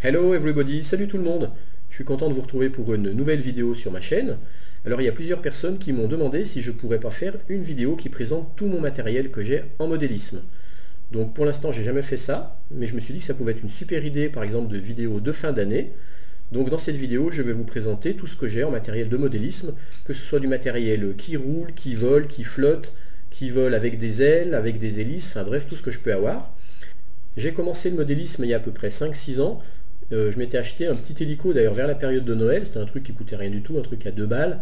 Hello everybody, salut tout le monde. Je suis content de vous retrouver pour une nouvelle vidéo sur ma chaîne. Alors il y a plusieurs personnes qui m'ont demandé si je pourrais pas faire une vidéo qui présente tout mon matériel que j'ai en modélisme. Donc pour l'instant j'ai jamais fait ça, mais je me suis dit que ça pouvait être une super idée par exemple de vidéo de fin d'année. Donc dans cette vidéo je vais vous présenter tout ce que j'ai en matériel de modélisme, que ce soit du matériel qui roule, qui vole, qui flotte, qui vole avec des ailes, avec des hélices, enfin bref tout ce que je peux avoir. J'ai commencé le modélisme il y a à peu près 5-6 ans. Je m'étais acheté un petit hélico d'ailleurs vers la période de Noël, c'était un truc qui coûtait rien du tout, un truc à 2 balles.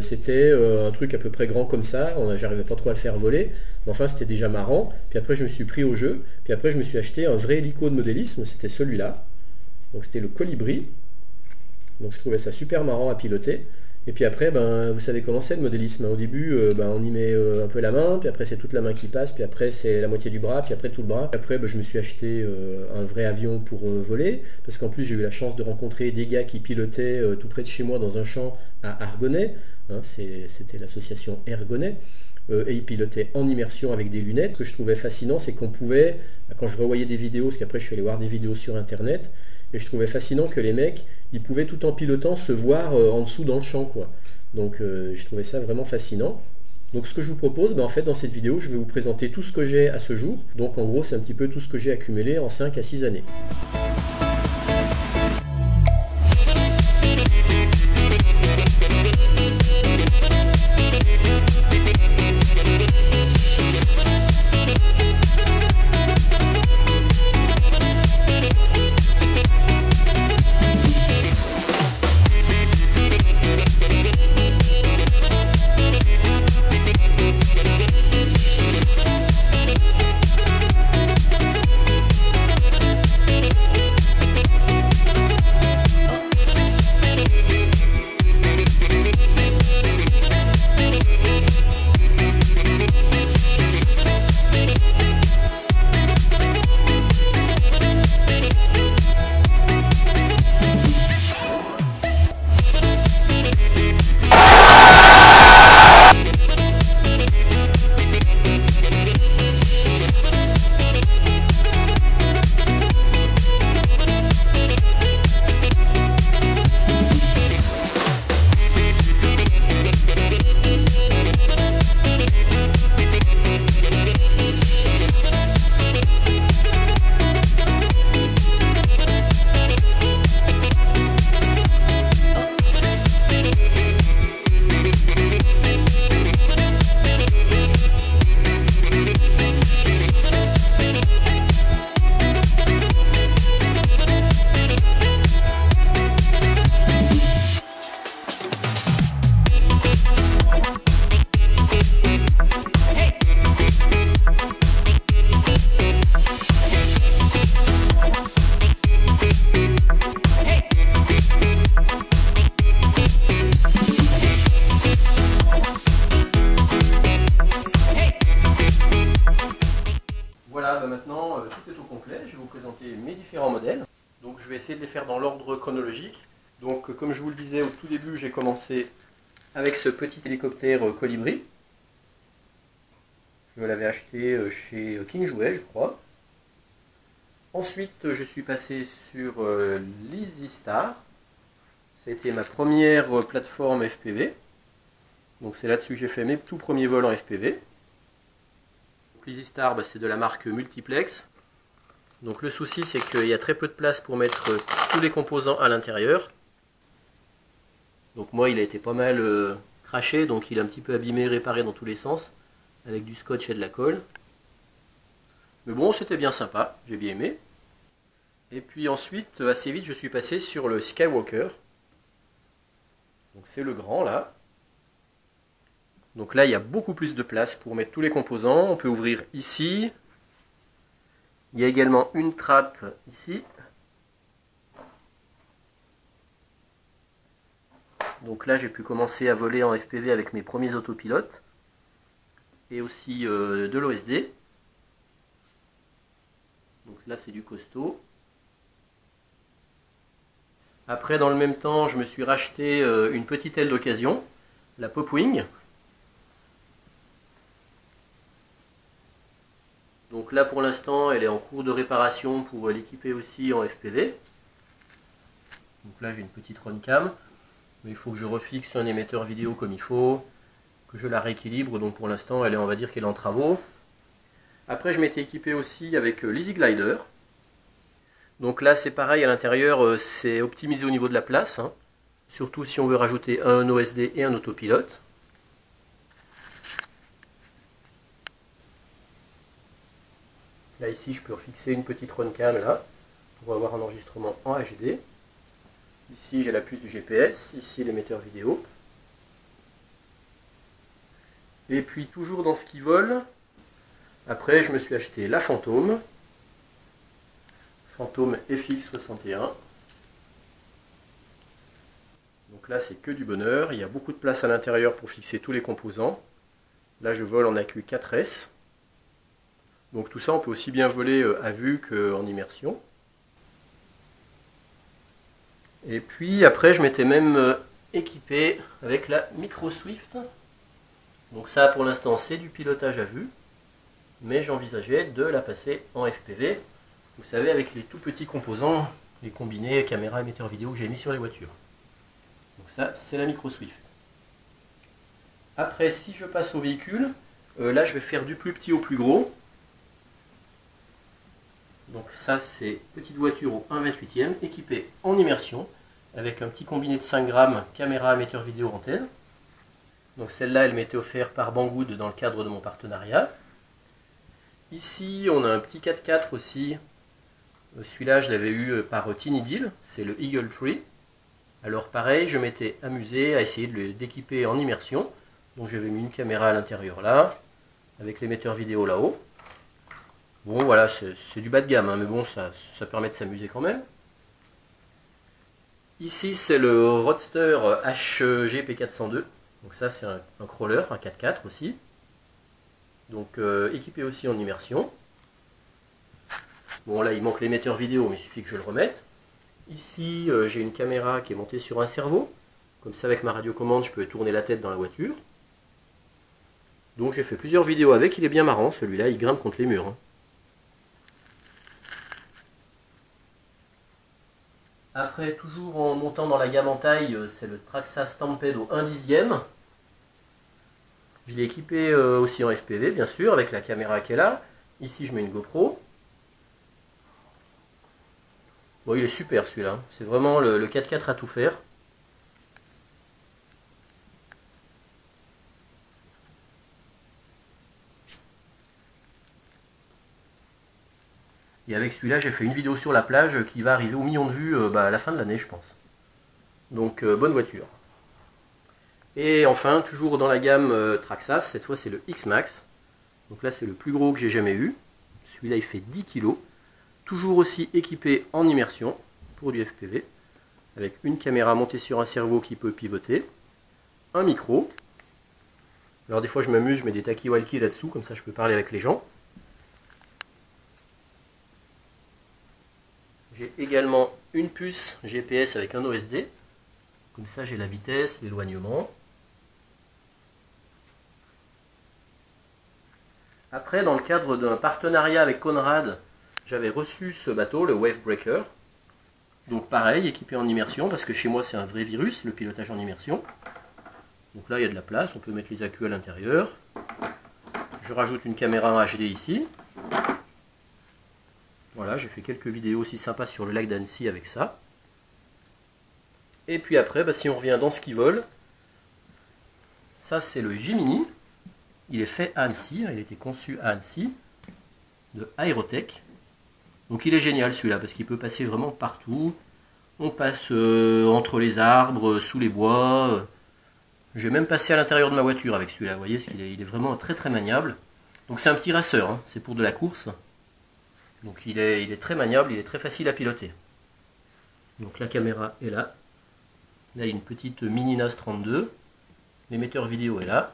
C'était un truc à peu près grand comme ça, j'arrivais pas trop à le faire voler, mais enfin c'était déjà marrant. Puis après je me suis pris au jeu, puis après je me suis acheté un vrai hélico de modélisme, c'était celui-là. Donc c'était le Colibri, donc je trouvais ça super marrant à piloter. Et puis après, ben, vous savez comment c'est le modélisme. Au début, ben, on y met un peu la main, puis après c'est toute la main qui passe, puis après c'est la moitié du bras, puis après tout le bras. Après, ben, je me suis acheté un vrai avion pour voler, parce qu'en plus j'ai eu la chance de rencontrer des gars qui pilotaient tout près de chez moi dans un champ à Argonay. Hein, c'était l'association Ergonay. Et ils pilotaient en immersion avec des lunettes. Ce que je trouvais fascinant, c'est qu'on pouvait, quand je revoyais des vidéos, parce qu'après je suis allé voir des vidéos sur internet, et je trouvais fascinant que les mecs, ils pouvaient tout en pilotant se voir en dessous dans le champ, quoi. Donc je trouvais ça vraiment fascinant. Donc ce que je vous propose, ben, en fait dans cette vidéo, je vais vous présenter tout ce que j'ai à ce jour. Donc en gros, c'est un petit peu tout ce que j'ai accumulé en 5 à 6 années. Voilà, ben maintenant tout est au complet, je vais vous présenter mes différents modèles. Donc je vais essayer de les faire dans l'ordre chronologique. Donc comme je vous le disais au tout début, j'ai commencé avec ce petit hélicoptère Colibri. Je l'avais acheté chez King Jouet, je crois. Ensuite je suis passé sur l'EasyStar. Ça a été ma première plateforme FPV. Donc c'est là-dessus que j'ai fait mes tout premiers vols en FPV. L'EasyStar, c'est de la marque Multiplex. Donc le souci, c'est qu'il y a très peu de place pour mettre tous les composants à l'intérieur. Donc moi, il a été pas mal craché, donc il est un petit peu abîmé, réparé dans tous les sens, avec du scotch et de la colle. Mais bon, c'était bien sympa, j'ai bien aimé. Et puis ensuite, assez vite, je suis passé sur le Skywalker. Donc c'est le grand là. Donc là, il y a beaucoup plus de place pour mettre tous les composants. On peut ouvrir ici. Il y a également une trappe ici. Donc là, j'ai pu commencer à voler en FPV avec mes premiers autopilotes. Et aussi de l'OSD. Donc là, c'est du costaud. Après, dans le même temps, je me suis racheté une petite aile d'occasion, la Popwing. Donc là, pour l'instant, elle est en cours de réparation pour l'équiper aussi en FPV. Donc là j'ai une petite Runcam, mais il faut que je refixe un émetteur vidéo comme il faut, que je la rééquilibre, donc pour l'instant elle est, on va dire qu'elle est en travaux. Après je m'étais équipé aussi avec l'Easy Glider. Donc là c'est pareil, à l'intérieur c'est optimisé au niveau de la place, hein. Surtout si on veut rajouter un OSD et un autopilote. Là ici je peux refixer une petite Runcam là, pour avoir un enregistrement en HD. Ici j'ai la puce du GPS, ici l'émetteur vidéo. Et puis toujours dans ce qui vole, après je me suis acheté la Phantom FX61. Donc là c'est que du bonheur, il y a beaucoup de place à l'intérieur pour fixer tous les composants. Là je vole en AQ 4S. Donc tout ça on peut aussi bien voler à vue qu'en immersion. Et puis après je m'étais même équipé avec la Microswift. Donc ça pour l'instant c'est du pilotage à vue, mais j'envisageais de la passer en FPV. Vous savez, avec les tout petits composants, les combinés, caméra, émetteur vidéo que j'ai mis sur les voitures. Donc ça c'est la Microswift. Après si je passe au véhicule, là je vais faire du plus petit au plus gros. Donc ça c'est petite voiture au 1/28e, équipée en immersion, avec un petit combiné de 5 grammes, caméra, émetteur vidéo, antenne. Donc celle-là elle m'était offerte par Banggood dans le cadre de mon partenariat. Ici on a un petit 4x4 aussi, celui-là je l'avais eu par Tiny Deal, c'est le Eagle Tree. Alors pareil, je m'étais amusé à essayer de d'équiper en immersion, donc j'avais mis une caméra à l'intérieur là, avec l'émetteur vidéo là-haut. Bon voilà, c'est du bas de gamme, hein, mais bon, ça permet de s'amuser quand même. Ici c'est le Roadster HGP402, donc ça c'est un crawler, un 4x4 aussi. Donc équipé aussi en immersion. Bon là il manque l'émetteur vidéo, mais il suffit que je le remette. Ici j'ai une caméra qui est montée sur un cerveau, comme ça avec ma radiocommande je peux tourner la tête dans la voiture. Donc j'ai fait plusieurs vidéos avec, il est bien marrant celui-là, il grimpe contre les murs, hein. Après, toujours en montant dans la gamme en taille, c'est le Traxxas Stampede au 1/10e. Je l'ai équipé aussi en FPV, bien sûr, avec la caméra qui est là. Ici, je mets une GoPro. Bon, il est super celui-là. C'est vraiment le 4x4 à tout faire. Et avec celui-là, j'ai fait une vidéo sur la plage qui va arriver au million de vues à la fin de l'année, je pense. Donc, bonne voiture. Et enfin, toujours dans la gamme Traxxas, cette fois c'est le X-Max. Donc là, c'est le plus gros que j'ai jamais eu. Celui-là, il fait 10 kg. Toujours aussi équipé en immersion pour du FPV. Avec une caméra montée sur un cerveau qui peut pivoter. Un micro. Alors des fois, je m'amuse, je mets des talkie-walkie là-dessous, comme ça je peux parler avec les gens. J'ai également une puce GPS avec un OSD. Comme ça, j'ai la vitesse, l'éloignement. Après, dans le cadre d'un partenariat avec Conrad, j'avais reçu ce bateau, le Wavebreaker. Donc pareil, équipé en immersion, parce que chez moi c'est un vrai virus, le pilotage en immersion. Donc là, il y a de la place, on peut mettre les accus à l'intérieur. Je rajoute une caméra en HD ici. Voilà, j'ai fait quelques vidéos aussi sympas sur le lac d'Annecy avec ça. Et puis après, si on revient dans ce qui vole, ça c'est le Gemini. Il est fait à Annecy, il a été conçu à Annecy, de Aerotech. Donc il est génial celui-là, parce qu'il peut passer vraiment partout. On passe entre les arbres, sous les bois. J'ai même passé à l'intérieur de ma voiture avec celui-là, vous voyez, il est vraiment très très maniable. Donc c'est un petit racer, hein, c'est pour de la course. Donc il est très maniable, il est très facile à piloter. Donc la caméra est là. Là il y a une petite mini NAS 32. L'émetteur vidéo est là.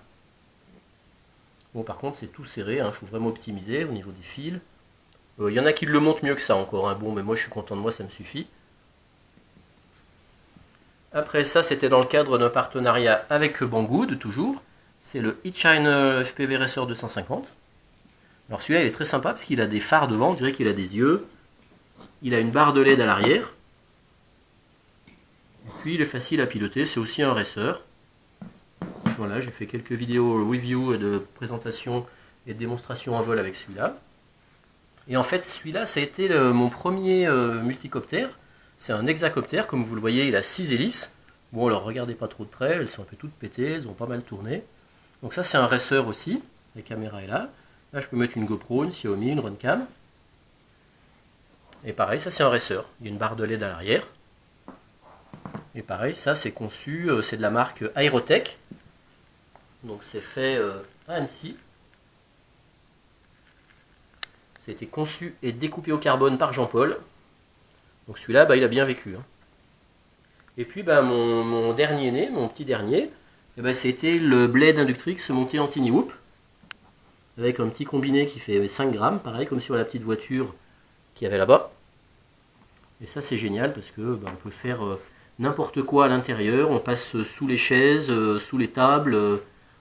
Bon par contre c'est tout serré, il faut vraiment optimiser au niveau des fils. Il y en a qui le montent mieux que ça encore, hein. Bon mais moi je suis content de moi, ça me suffit. Après ça c'était dans le cadre d'un partenariat avec Banggood toujours. C'est le Hitchhiner FPV Racer 250. Alors celui-là il est très sympa parce qu'il a des phares devant, on dirait qu'il a des yeux. Il a une barre de LED à l'arrière. puis il est facile à piloter, c'est aussi un racer. Voilà, j'ai fait quelques vidéos review de présentation et de démonstration en vol avec celui-là. Et en fait, celui-là, ça a été mon premier multicoptère. C'est un hexacoptère, comme vous le voyez, il a 6 hélices. Bon, alors regardez pas trop de près, elles sont un peu toutes pétées, elles ont pas mal tourné. Donc ça, c'est un racer aussi, la caméra est là. Là, je peux mettre une GoPro, une Xiaomi, une Runcam. Et pareil, ça c'est un racer, il y a une barre de LED à l'arrière. Et pareil, ça c'est conçu, c'est de la marque Aerotech. Donc c'est fait à Annecy. Ça a été conçu et découpé au carbone par Jean-Paul. Donc celui-là, il a bien vécu. Hein. Et puis mon dernier né, mon petit dernier, c'était le Blade Inductrix monté en Tiny Whoop. Avec un petit combiné qui fait 5 grammes, pareil comme sur la petite voiture qu'il y avait là-bas. Et ça c'est génial parce que on peut faire n'importe quoi à l'intérieur. On passe sous les chaises, sous les tables,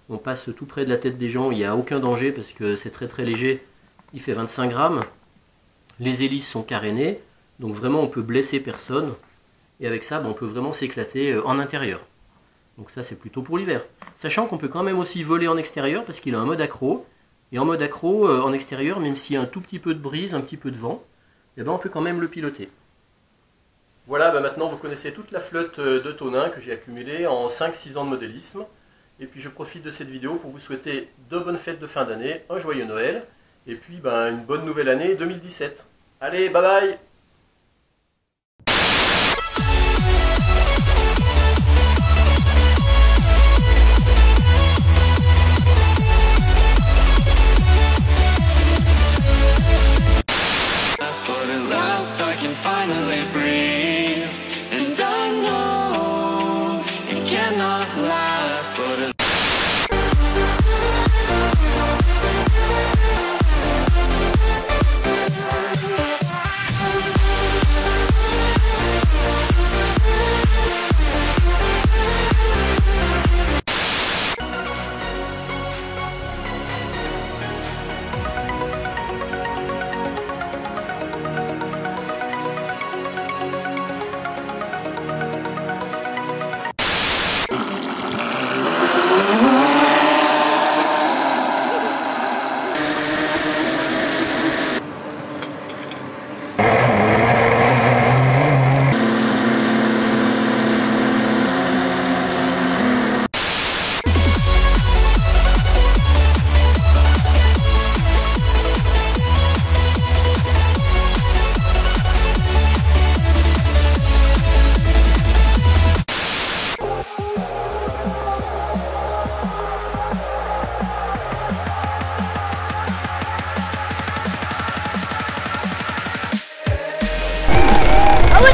on passe tout près de la tête des gens. Il n'y a aucun danger parce que c'est très très léger. Il fait 25 grammes. Les hélices sont carénées. Donc vraiment on peut blesser personne. Et avec ça on peut vraiment s'éclater en intérieur. Donc ça c'est plutôt pour l'hiver. Sachant qu'on peut quand même aussi voler en extérieur parce qu'il a un mode accro. Et en mode accro, en extérieur, même s'il y a un tout petit peu de brise, un petit peu de vent, on peut quand même le piloter. Voilà, maintenant vous connaissez toute la flotte de tonins que j'ai accumulée en 5-6 ans de modélisme. Et puis je profite de cette vidéo pour vous souhaiter de bonnes fêtes de fin d'année, un joyeux Noël, et puis une bonne nouvelle année 2017. Allez, bye bye! Finally breathe, and I know it cannot last, but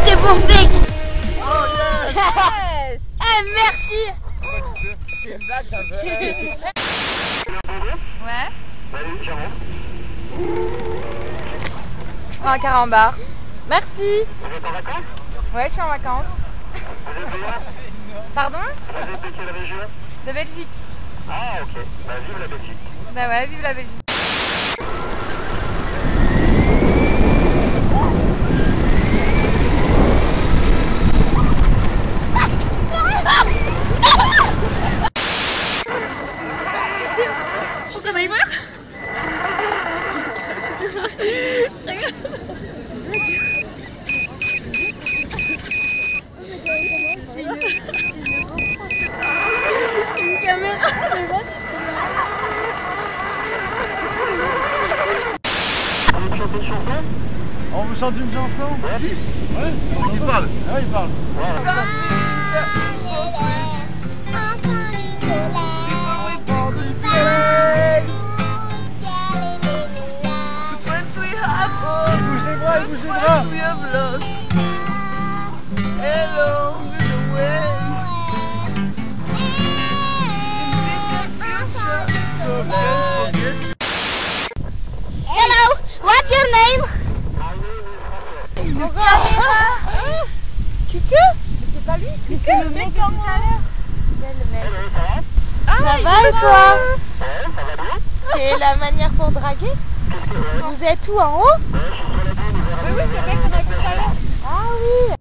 t'es bon mec. Oh yes. Merci. C'est une blague ça veut. Ouais. Je prends un carambar. Merci. Vous êtes en vacances? Ouais, je suis en vacances. Vous êtes de là? Pardon? Vous êtes de quelle région? De Belgique. Ah ok, vive la Belgique. Bah ouais, vive la Belgique. Ça va y voir. Une caméra. Vous chantez une chanson? On vous chante une chanson? Ouais. Il parle. Ah, il parle. Bouge les bras, bouge les bras. Hello, what's your name? Cucu? C'est pas lui? Mais c'est le mec comme tout à l'heure. Ça va et toi? C'est la manière pour draguer? Vous êtes où, en haut? Oui, c'est le mec qu'on a vu tout à l'heure. Ah oui.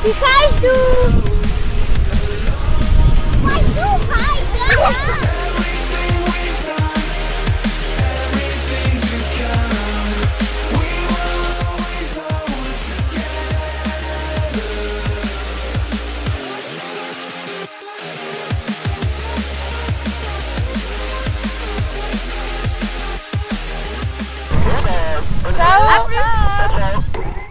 Pikachu.